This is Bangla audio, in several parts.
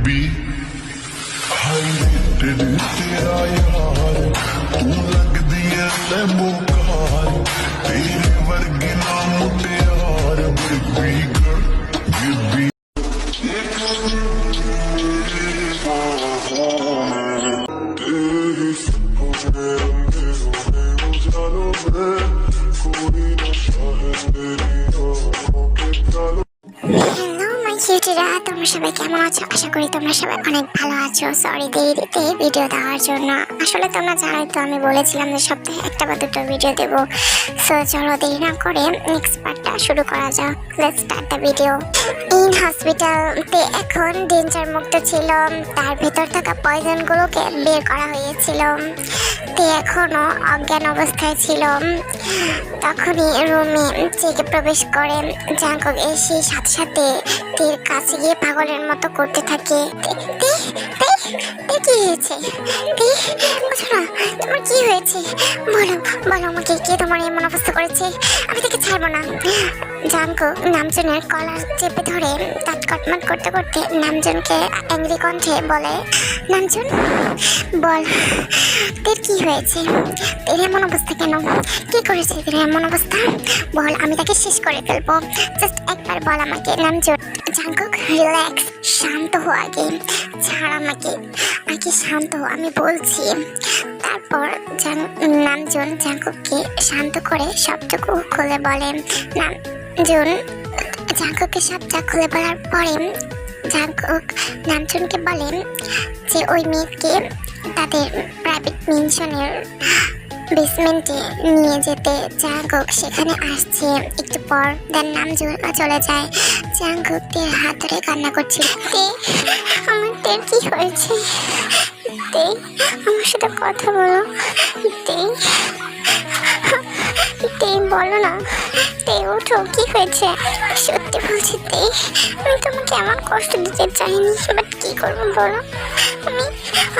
बी हाइटेड तेरा यार तू लगदी है लैम्बो कार तेरे वर्गे ना मुटियार बेबी गर्ल बेबी কিউটিরা, তোমরা সবাই কেমন আছো? আশা করি তোমরা সবাই অনেক ভালো আছো। সরি দেরিতে ভিডিও দেওয়ার জন্য। আসলে তোমরা জানোই তো, আমি বলেছিলাম যে সপ্তাহে একটা বা দুটো ভিডিও দেবো। সো চলো দেরি না করে নেক্সট পার্টটা শুরু করা যাক। Let's start the video. ইন হসপিটালতে এখন ডেঞ্জার মুক্ত ছিল, তার ভেতর থাকা পয়জনগুলোকে বের করা হয়েছিল। তে এখনো অজ্ঞান অবস্থায় ছিল। তখনই রুমে জেগে প্রবেশ করে জাঙ্কুক এসে সাথে সাথে তীর কাছে গিয়ে পাগলের মতো করতে থাকে। কি হয়েছে? তোমার কি হয়েছে? বলো বলো আমাকে, কে তোমার এমন অবস্থা করেছে? আমি তাকে ছাড়বো না। জাঙ্কুক নামজনের কলার চেপে ধরে দাঁত কটমাট করতে করতে নামজনকে অ্যাংরি কণ্ঠে বলে, নামজন বল, তোর কি হয়েছে? তোর এমন অবস্থা কেন? কি করেছে তোর এমন অবস্থা? বল, আমি তাকে শেষ করে ফেলবো। জাস্ট একবার বল আমাকে। নামজন, জাঙ্কুক রিল্যাক্স, শান্ত হো আগে, ছাড় আমাকে, আগে শান্ত হো, আমি বলছি। তারপর নামজন জাঙ্কুককে শান্ত করে সবটুকু খুলে বলে। নামজন জাঙ্কুককে সবটা খুলে বলার পরে জাঙ্কুক নামজনকে বলেন যে ওই মেয়েকে তাদের প্রাইভেট মেনশনের বেসমেন্টে নিয়ে যেতে। জাঙ্কুক সেখানে আসছে একটু পর। দেন নামজন চলে যায়। জাঙ্কুক তের হাত ধরে কান্না করছিল। আমার তের কি হয়েছে? আমার সাথে কথা বলো। বলো না, ওঠো, কি হয়েছে? সত্যি বলছি আমি তোমাকে এমন কষ্ট দিতে চাইনি, বাট কি করবো বলো?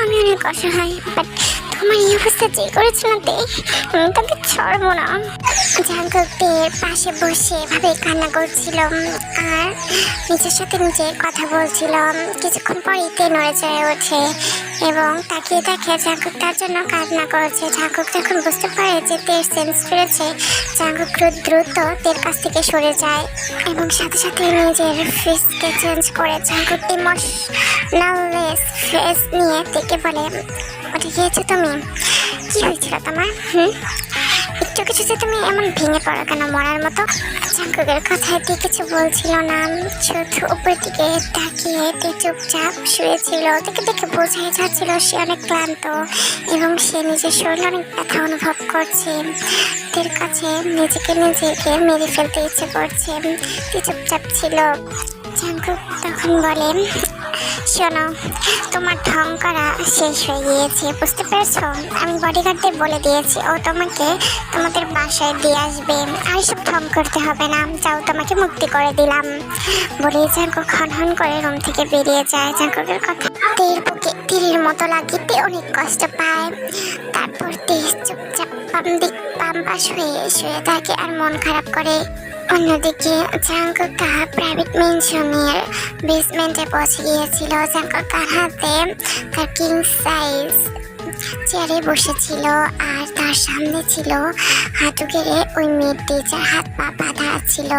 আমি অনেক অসহায়, বাট তোমার এই অবস্থা যে করেছে না আমি তাকে ছাড়বো না। জাঙ্কুকের পাশে বসে ভাবে কান্না করছিলাম আর নিজের সাথে নিজে কথা বলছিলাম। কিছুক্ষণ পরেই তে নড়ে চড়ে ওঠে এবং তাকিয়ে দেখে জাঙ্কুক তার জন্য কান্না করছে। জাঙ্কুক যখন বুঝতে পারে যে তের সেন্স ফিরেছে, জাঙ্কুক দ্রুত তের কাছ থেকে সরে যায় এবং সাথে সাথে নিজের ফেসকে চেঞ্জ করে জাঙ্কুক ইমোশনাললেস ফেস নিয়ে তেকে বলে, ওটা গিয়েছো তুমি? কি হয়েছিল তোমার? একটু কিছু যে তুমি এমন ভেঙে পড়ো কেন মরার মতো? জাঙ্কুকের কথায় তে কিছু বলছিল না, শুধু উপরের দিকে তাকিয়ে তে চুপচাপ শুয়েছিল। তাকে দেখে বোঝাই যাচ্ছিল সে অনেক ক্লান্ত এবং সে নিজের শরীরে অনেক ব্যথা অনুভব করছে। তের কাছে নিজেকে মেরে ফেলতে ইচ্ছে করছে। তে চুপচাপ ছিল। জাঙ্কুক তখন বলে, শোনো, তোমার ঢং করা শেষ হয়ে গিয়েছে, বুঝতে পেরেছো? আমি বডিগার্ডদের বলে দিয়েছি, ও তোমাকে তোমাদের বাসায় দিয়ে আসবে, আর সব ঢং করতে হবে না। যাও, তোমাকে মুক্তি করে দিলাম। বলে জাঙ্কুক হন করে রুম থেকে বেরিয়ে যায়। জাঙ্কুকের কথা তের বুকে তীরের মতো লাগিতে অনেক কষ্ট পায়। তারপর তে চুপচাপ বাম পাশ হয়ে শুয়ে থাকে আর মন খারাপ করে। অন্যদিকে জাঙ্কুক তার প্রাইভেট মেনশনের বেসমেন্টে পৌঁছে গিয়েছিল। জাঙ্কুক তার হাতে তার কিং সাইজ চেয়ারে বসেছিল আর তার সামনে ছিল হাঁটু গেড়ে ওই মেয়েটি যার হাত পা বাঁধা ছিল।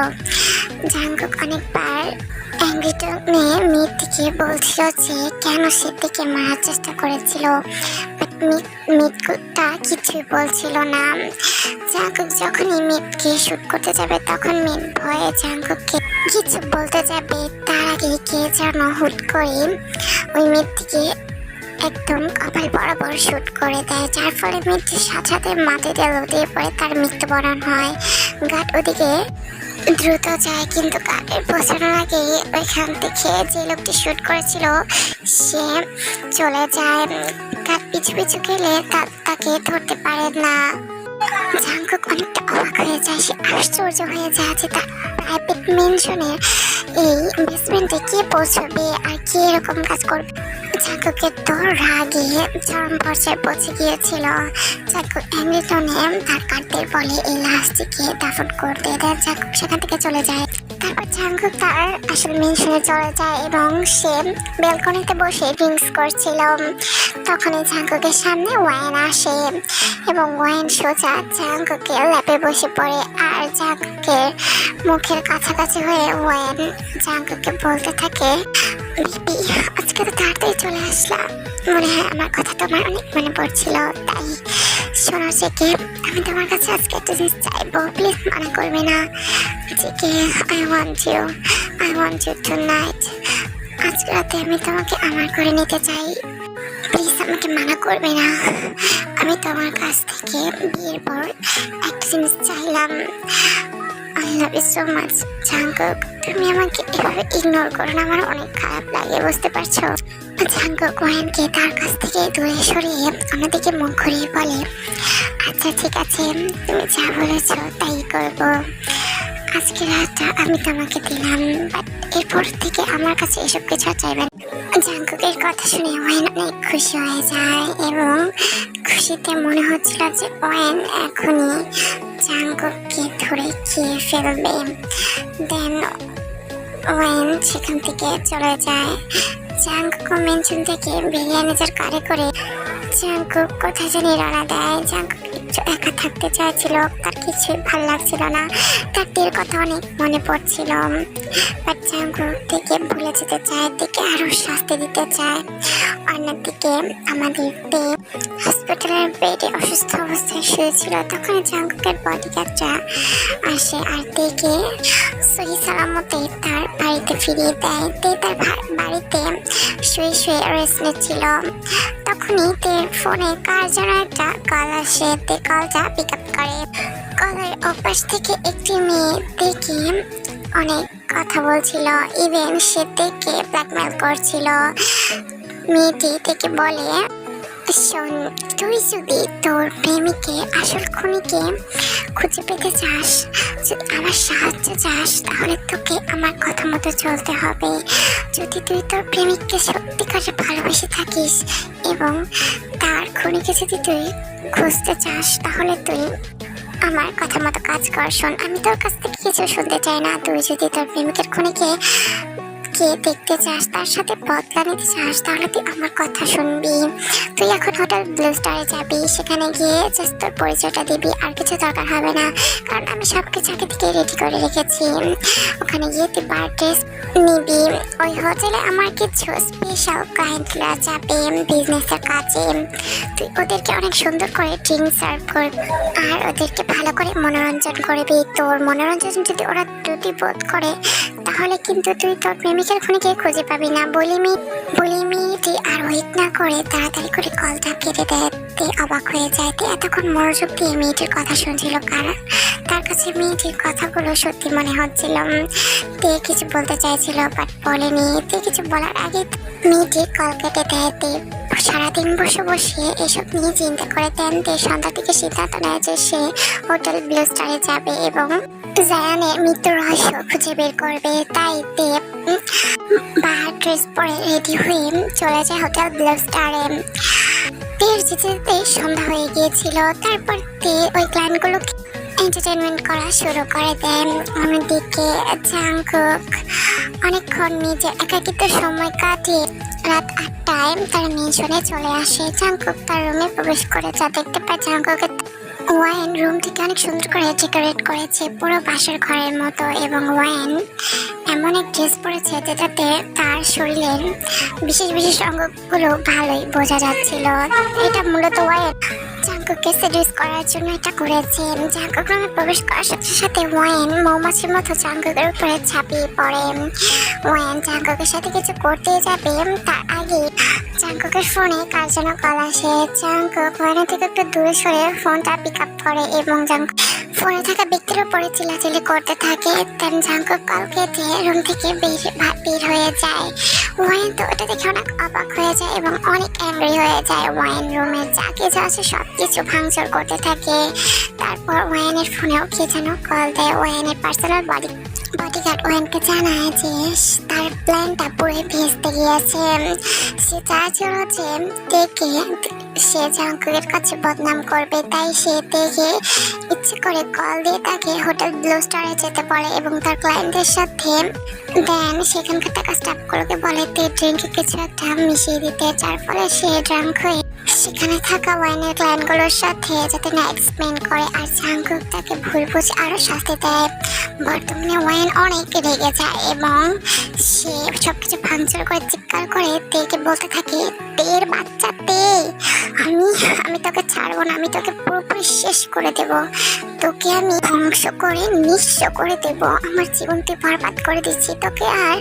জাঙ্কুক অনেকবার অ্যাংরি টোনে মেয়েটিকে বলছিল যে কেন সে থেকে মারার চেষ্টা করেছিল, মেয়েটা কিছুই বলছিল না। জাঙ্কুক যখনই মেয়েকে শুট করতে যাবে তখন মেয়ে ভয়ে জাঙ্কুককে কিছু বলতে যাবে তার আগে কে যেন হুট করে ওই মেয়েটিকে একদম কপাল বরাবর শুট করে দেয়, যার ফলে মেয়েটির সাথে সাথে মাটিতে লুটিয়ে পড়ে তার মৃত্যুবরণ হয়। গার্ড ওদিকে দ্রুত যায়, কিন্তু গার্ডের পৌঁছানোর আগে ওইখান থেকে যে লোকটি শুট করেছিল সে চলে যায়। গার্ড পিছু পিছু গেলে তাকে ধরতে পারে না। জাঙ্কুক অনেকটা অবাক হয়ে যায়, সে আশ্চর্য হয়ে যায় যে তার প্রাইভেট মেনশনের এই বেসমেন্টে কে পৌঁছবে আর কে এরকম কাজ করবে। জাঙ্কুকের তো রাগে চরম পর্যায়ে পৌঁছে গিয়েছিল। জাঙ্কুক অ্যাংরি টোনে তার গার্ডদের বলে এই লাশটিকে দাফন করতে দেয়। জাঙ্কুক সেখান থেকে চলে যায়। তারপর জাঙ্কুক তার আসল মেনশনে চলে যায় এবং সে ব্যালকনিতে বসে ড্রিঙ্কস করছিল। তখনই জাঙ্কুকের সামনে ওয়াইন আসে এবং ওয়াইন সোজা জাঙ্কুকের ল্যাপে বসে পড়ে। আর জাঙ্কুকের মুখের কাছাকাছি হয়ে ওয়াইন জাঙ্কুকে বলতে থাকে, বেবি আজকে তো তাড়াতাড়ি চলে আসলাম, মনে হয় আমার কথা তোমার অনেক মনে পড়ছিল, তাই শোনো জেকে, আমি তোমার কাছে আজকে একটা জিনিস চাইবো, প্লিজ মনে করবে না। J K, I want you tonight. আজকে রাতে আমি তোমাকে আমার করে নিতে চাই, প্লিজ আমাকে মানা করবে না। আমি তোমার কাছ থেকে বিয়ের পর একটা জিনিস চাইলাম। I love you so much Jungkook, তুমি আমাকে এভাবে ইগনোর করো না, আমার অনেক খারাপ লাগে, বুঝতে পারছো? জাঙ্কুক ওয়াইনকে তার কাছ থেকে দূরে সরিয়ে অন্যদিকে মুখ ঘুরিয়ে বলে, আচ্ছা ঠিক আছে, তুমি যা বলেছো তাই করবো। আজকে রাতটা আমি তোমাকে দিলাম, বাট এরপর থেকে আমার কাছে এসব কিছু চাইবেন। জাঙ্কুকের কথা শুনে ওয়াইন অনেক খুশি হয়ে যায় এবং খুশিতে মনে হচ্ছিল যে ওয়াইন এখনই জাঙ্কুককে ধরে খেয়ে ফেলবে। দেন ওয়াইন সেখান থেকে চলে যায়। জাঙ্কুক মেনশন থেকে বেরিয়ে নিজের কারে করে জাঙ্কুক কোথায় জানি রওনা দেয়। জাঙ্কুক একটু একা থাকতে চাইছিল, তার কিছুই ভালো লাগছিল না, তার তীর কথা অনেক মনে পড়ছিল। বাট জাঙ্কুক থেকে ভুলে যেতে চায়, দিকে আরো শাস্তি দিতে চায়। অন্যদিকে আমাদের হসপিটালের বেডে অসুস্থ অবস্থায় শুয়েছিল। তখন জাঙ্কুকের বডিগার্ডরা আসে আর দেখে সহি সালামতে তার বাড়িতে ফিরিয়ে দেয়। তার বাড়িতে শুয়ে শুয়ে রেস্ট নিচ্ছিল। তখনই তের ফোনে কার যেন একটা কল আসে। তে কলটা পিক আপ করে। কলের ওপাশ থেকে একটি মেয়ে দেখে অনেক কথা বলছিল, ইভেন সে থেকে ব্ল্যাকমেল করছিল। মেয়েটি থেকে বলে, শোন, তুই যদি তোর প্রেমিকের আসল খুনিকে খুঁজে পেতে চাস, যদি আমার সাহায্য চাস, তাহলে তোকে আমার কথা মতো চলতে হবে। যদি তুই তোর প্রেমিককে সত্যিকারে ভালোবেসে থাকিস এবং তার খুনিকে যদি তুই খুঁজতে চাস, তাহলে তুই আমার কথা মতো কাজ কর। শোন, আমি তোর কাছ থেকে কিছু শুনতে চাই না। তুই যদি তোর প্রেমিকের খুনিকে দেখতে চাস, তার সাথে বদলা নিতে চাস, তাহলে তুই আমার কথা শুনবি। তুই এখন হোটেল ব্লু স্টারে যাবি, সেখানে গিয়ে জাস্ট তোর পরিচয়টা দিবি, আর কিছু দরকার হবে না, কারণ আমি সব কিছু আগে থেকে রেডি করে রেখেছি। ওখানে গিয়ে তুই বার ড্রেস নিবি। ওই হোটেলে আমার কিছু স্পেশাল ক্লায়েন্টরা যাবে বিজনেসের কাজে। তুই ওদেরকে অনেক সুন্দর করে ড্রিঙ্ক সার্ভ করবি আর ওদেরকে ভালো করে মনোরঞ্জন করবি। তোর মনোরঞ্জন যদি ওরা ত্রুটি বোধ করে, তাহলে কিন্তু তুই তোর প্রেমিকের খুনিকে খুঁজে পাবি না। বলি মেয়েটি আর ওয়েট না করে তাড়াতাড়ি করে কলটা কেটে দেয়। তে অবাক হয়ে যায়। তে এতক্ষণ মনোযোগ দিয়ে মেয়েটির কথা শুনছিল, কারণ তার কাছে মেয়েটির কথাগুলো সত্যি মনে হচ্ছিল। তে কিছু বলতে চাইছিল বাট বলেনি। তে কিছু বলার আগে মেয়েটি কল কেটে দেয়। তে সারাদিন বসে বসে এসব নিয়ে চিন্তা করে দেন। তে সন্ধ্যা থেকে সিদ্ধান্ত নেয় যে সে হোটেল ব্লু স্টারে যাবে এবং জায়ানের মৃত্যুর রহস্য খুঁজে বের করবে। তাই তে বাহার ড্রেস পরে রেডি হয়ে চলে যায় হোটেল ব্লু স্টারে। তের যেতে সন্ধ্যা হয়ে গিয়েছিল। তারপর তে ওই ক্লায়েন্টগুলোকে এন্টারটেনমেন্ট করা শুরু করে দেন। অন্যদিকে জাঙ্কুক অনেকক্ষণ নিজের একাকিত্ব সময় কাটিয়ে রাত 8টায় তার মেনশনে চলে আসে। জাঙ্কুক তার রুমে প্রবেশ করে যা দেখতে পায় জাঙ্কুকের ওয়াইন রুম থেকে অনেক সুন্দর করে ডেকোরেট করেছে, পুরো বাসার ঘরের মতো। এবং ওয়াইন এমন এক ড্রেস পরেছে যেটাতে তার শরীরের বিশেষ বিশেষ অঙ্গগুলো ভালোই বোঝা যাচ্ছিল। এটা মূলত ওয়াইন জাঙ্কুককে সেডিউস করার জন্য এটা করেছে। জাঙ্কুক রুমে প্রবেশ করার সাথে সাথে ওয়াইন মৌমাছির মতো জাঙ্কুকের উপরে ঝাঁপিয়ে পড়ে। ওয়াইন জাঙ্কুকের সাথে কিছু করতে যাবে তার আগে জাঙ্কুকের ফোনে কার যেন কল আসে। জাঙ্কুক ওয়াইনের থেকে একটু দূরে সরে ফোনটা পিক আপ করে এবং ফোনে থাকা ব্যক্তির উপরে চিল্লাচিল্লি করতে থাকে। দেন জাঙ্কুক কল কেটে রুম থেকে বের হয়ে যায়। ওয়াইন তো এটা দেখে অনেক অবাক হয়ে যায় এবং অনেক অ্যাংরি হয়ে যায়। ওয়াইন রুমে যা কিছু আছে সব কিছু ভাঙচুর করতে থাকে। তারপর ওয়াইনের ফোনেও কে যেন কল দেয়। ওয়াইনের পার্সোনাল বডিগার্ড ওয়েনকে জানায় যে তার প্ল্যানটা পুরো ভেস্তে গিয়েছে। সে চাইছিল যে দেখে সে জাঙ্কুকের কাছে বদনাম করবে, তাই সে দেখে ইচ্ছে করে কল দিয়ে তাকে হোটেল ব্লু স্টারে যেতে বলে এবং তার ক্লায়েন্টের সাথে দেন সেখানকার টাকা স্টাফগুলোকে বলে তে ড্রিঙ্কে কিছু একটা মিশিয়ে দিতে, যার ফলে সে ড্রাঙ্ক হয়ে সেখানে থাকা ওয়াইনের ক্লায়েন্টগুলোর সাথে যাতে না এক্সপ্লেন করে, আর জাঙ্কুক তাকে ভুল বুঝে আরো শাস্তি দেয়। বর্তমানে ওয়াইন অনেক রেগে যায় এবং সে সবকিছু ভাঙচুর করে চিৎকার করে তেকে বলতে থাকে, তের বাচ্চা তে, আমি তোকে ছাড়বো না, আমি তোকে পুরোপুরি শেষ করে দেব, তোকে আমি ধ্বংস করে নিঃস্ব করে দেব, আমার জীবন তুই বরবাদ করে দিচ্ছি, তোকে আর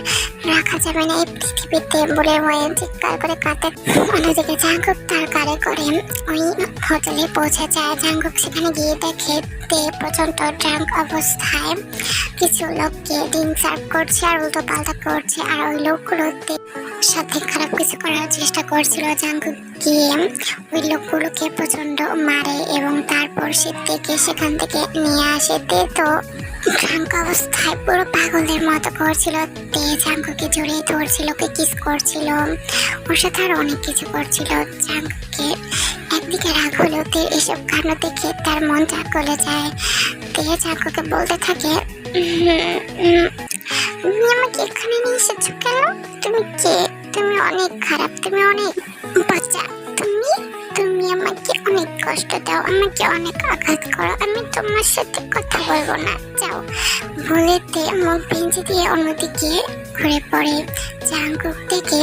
রাখা যাবে না এই পৃথিবীতে বলে ওয়াইন চিৎকার করে কাঁদে। অন্যদিকে জাঙ্কুক তার গাড়ি করে ওই হোটেলে পৌঁছে যায়। জাঙ্কুক সেখানে গিয়ে দেখে তে প্রচন্ড ড্রাঙ্ক অবস্থায় কিছু লোককে ড্রিঙ্ক সার্ভ করছে আর উল্টো পাল্টা করছে, আর ওই লোকগুলোতে সাথে খারাপ কিছু করার চেষ্টা করছিল। জাঙ্কুক গিয়ে ওই লোকগুলোকে প্রচন্ড মারে এবং তারপর সে থেকে সেখান থেকে নিয়ে আসে। তে তো ড্রাঙ্ক অবস্থায় পুরো পাগলের মতো করছিল। তে জাঙ্কুকে জড়িয়ে ধরছিল, ওকে কিস করছিল, ওর সাথে আরো অনেক কিছু করছিল। জাঙ্কুকে একদিকে রাগ হলেও তে এসব কাণ্ড দেখে তার মনটা গলে যায়। তে জাঙ্কুকে বলতে থাকে, তুমি আমাকে এখানে নিয়ে এসেছো কেন? তুমি কে? তুমি অনেক খারাপ, তুমি অনেক বাচ্চা, তুমি আমাকে অনেক কষ্ট দাও, আমাকে অনেক আঘাত করো, আমি তোমার সাথে কথা বলবো না, যাও বলেতে মুখ ভেঙে দিয়ে অন্যদিকে ঘুরে পড়ে। জাঙ্কুক থেকে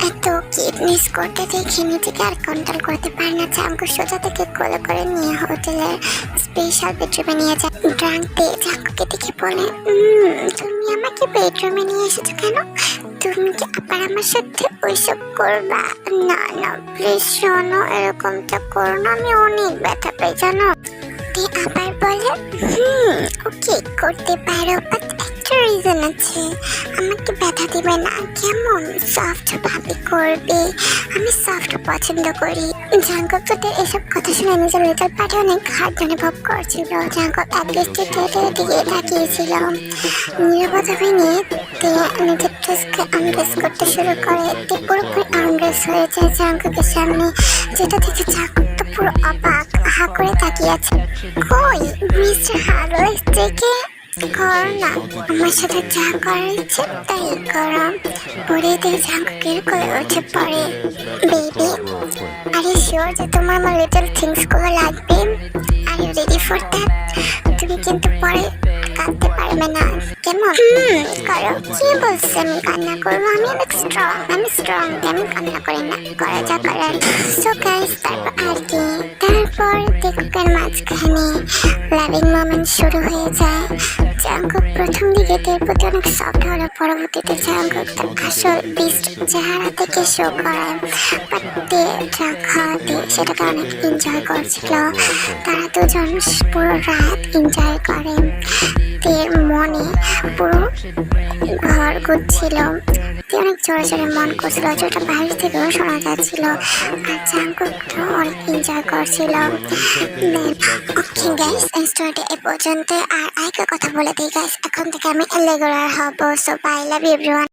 এত কিডনিস করতে দেখে নিজেকে আর কন্ট্রোল করতে পারে না। জাঙ্কুক সোজা থেকে কোলে করে নিয়ে হোটেলের স্পেশাল বেডরুমে নিয়ে যায়। ড্রাঙ্কতে জাঙ্কুকে দেখে বলে, তুমি আমাকে বেডরুমে নিয়ে এসেছো কেন? তুমি কি আবার আমার সাথে ওইসব করবা? না না প্লিজ শোনো, এরকমটা করো না, আমি অনেক ব্যথা পাই জানো। তে আবার বলে, ওকে করতে পারো, বাট একটা রিজন আছে, আমাকে ব্যথা দিবে না, কেমন সফট ভাবে করবে, আমি সফট পছন্দ করি। জাঙ্কুক তো এসব কথা শুনে নিজের লিটল পার্টি অনেক হার্ড অনুভব করছিল। জাঙ্কুক অ্যাটলিস্টের দিকে তাকিয়েছিল। নিরাপত্তা ভেঙে তে নিজের ড্রেসকে আনড্রেস করতে শুরু করে। তে পুরোপুরি আনড্রেস হয়ে যায় জাঙ্কুকের সামনে, যেটা দেখে জাঙ্কুক তো পুরো অবাক হা করে তাকিয়ে আছে। কই মিস্টার হার্লোই, থেকে কর না, আমার সাথে যা করার ইচ্ছে তাই করো। পরে দিয়ে জাঙ্কুকের কোলে উঠে পড়ে। বেবি, আর ইউ শিওর যে তোমার আমার লিটল থিংস গুলো লাগবে? Are you ready for that? তুমি কিন্তু পরে কাঁদতে পারবে না, কেমন? করো। কি বলছে আমি কান্না করবো? আমি অনেক স্ট্রং, আমি কান্না করি না, করা যা করার। সো গাইস, তারপর আর কি, তারপর দেখবেন মাঝখানে লাভিং মোমেন্ট শুরু হয়ে যায়। জাঙ্কুক প্রথম দিকে তে প্রতি অনেক সফট হলো, পরবর্তীতে জাঙ্কুক তার আসল বিস্ট চেহারা থেকে শো করায়। বাট তে ড্রাগ খাওয়াতে সেটাকে অনেক এনজয় করছিল। তারা দুজন পুরো রাত এনজয় করে। তের মনে পুরো ঘর ঘুরছিল। তে অনেক জোরে জোরে মন করছিল, যেটা বাইরে থেকেও শোনা যাচ্ছিল। আর জাঙ্কুক অনেক এনজয় করছিল। ওকে গাইস, এই স্টোরিটা এ পর্যন্ত। আর আরেকটা কথা বলে দিই গাইস, এখন থেকে আমি রেগুলার হব। So bye, love you everyone.